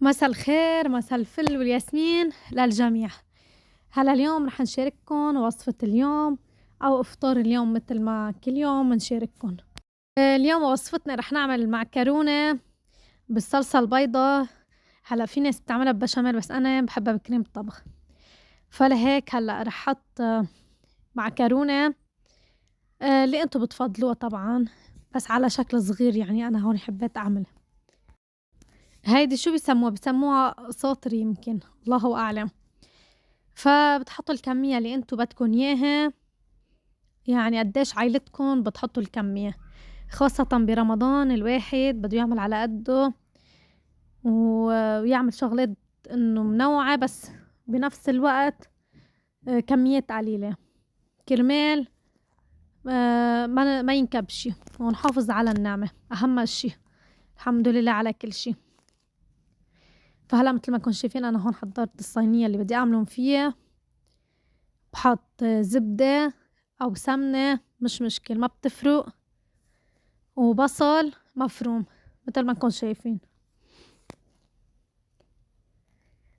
مساء الخير، مساء الفل والياسمين للجميع. هلا اليوم رح نشارككن وصفة اليوم أو إفطار اليوم متل ما كل يوم بنشارككن. اليوم وصفتنا رح نعمل معكرونة بالصلصة البيضا. هلا في ناس بتعملها ببشاميل بس أنا بحبها بكريم الطبخ، فلهيك هلا رح حط معكرونة اللي انتو بتفضلوها طبعا، بس على شكل صغير. يعني أنا هون حبيت أعمل هيدي شو بسموها ساطر يمكن، الله أعلم. فبتحطوا الكمية اللي انتو بدكن اياها، يعني قديش عيلتكن بتحطوا الكمية، خاصة برمضان الواحد بده يعمل على قده ويعمل شغلات انه منوعة بس بنفس الوقت كميات قليلة كرمال ما ينكبشي ونحافظ على النعمة، أهم اشي. الحمد لله على كل شي. فهلا مثل ما كنتم شايفين أنا هون حضرت الصينية اللي بدي أعملهم فيها، بحط زبدة أو سمنة مش مشكل ما بتفرق، وبصل مفروم مثل ما كنتم شايفين.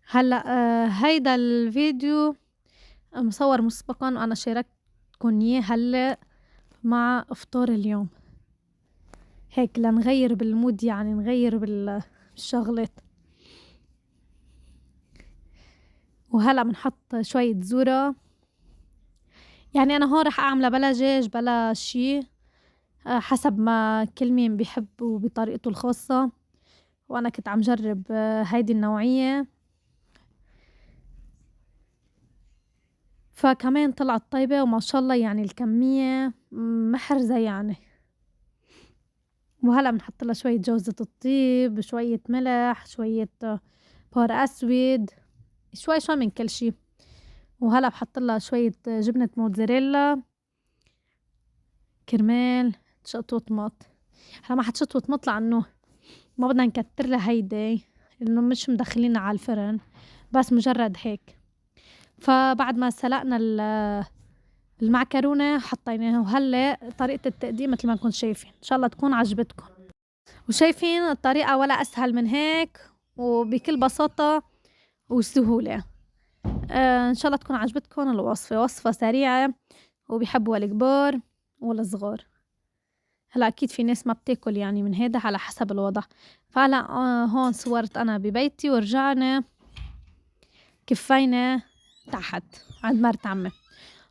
هلأ هيدا الفيديو مصور مسبقا وأنا شاركتكن إياه هلأ مع إفطار اليوم، هيك لنغير بالمود، يعني نغير بالشغلات. وهلأ بنحط شوية ذرة، يعني أنا هون رح أعمله بلا دجاج بلا شي، حسب ما كل مين بيحب وبطريقته الخاصة. وأنا كنت عم جرب هيدي النوعية، فكمان طلعت طيبة وما شاء الله، يعني الكمية محرزة يعني. وهلأ بنحط لها شوية جوزة الطيب، شوية ملح، شوية بهار أسود، شوي من كل شي. وهلأ بحط لها شوية جبنة موتزاريلا كرمال تشطوط. هلا ما حتشطوط مط لأنه ما بدنا نكتر لها هيدي، لأنه مش مدخلينها على الفرن، بس مجرد هيك. فبعد ما سلقنا المعكرونة حطيناها، وهلأ طريقة التقديم مثل ما كنتم شايفين، إن شاء الله تكون عجبتكم. وشايفين الطريقة ولا أسهل من هيك وبكل بساطة وسهولة. إن شاء الله تكون عجبتكم الوصفة، وصفة سريعة وبيحبوها الكبار والصغار. هلا أكيد في ناس ما بتاكل يعني من هيدا على حسب الوضع. فهلا هون صورت أنا ببيتي ورجعنا كفينا تحت عند مرت عمي.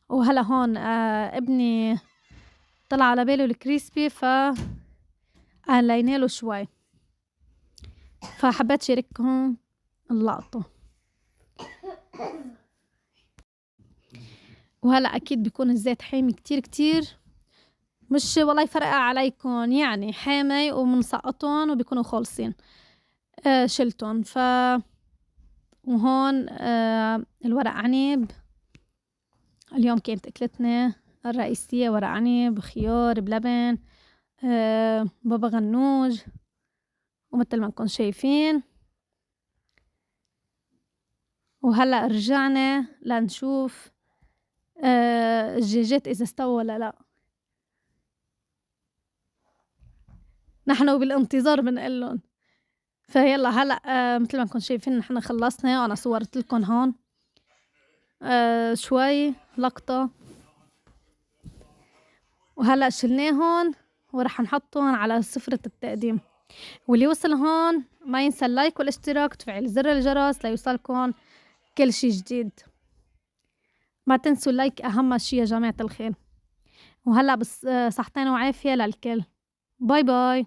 وهلا هون ابني طلع على باله الكريسبي قلينا له شوي، فحبيت شارككم اللقطة. وهلا أكيد بيكون الزيت حامي كتير كتير، مش والله يفرقع عليكم، يعني حامي ومنسقطون وبيكونوا خالصين. شلتون. وهون الورق عنب. اليوم كانت أكلتنا الرئيسية ورق عنب خيار بلبن، بابا غنوج. ومثل ما نكون شايفين وهلأ رجعنا لنشوف الدجاجات إذا استووا ولا لأ. نحن بالانتظار بنقلن. فيلا هلأ مثل ما نكون شايفين نحن خلصنا، وأنا صورت لكم هون شوي لقطة. وهلأ شلناهن ورح نحطهم على سفرة التقديم. واللي وصل هون ما ينسى اللايك والاشتراك وتفعيل زر الجرس ليوصلكم كل شي جديد. ما تنسوا اللايك أهم شي يا جماعة الخير. وهلأ بس صحتين وعافية للكل. باي باي.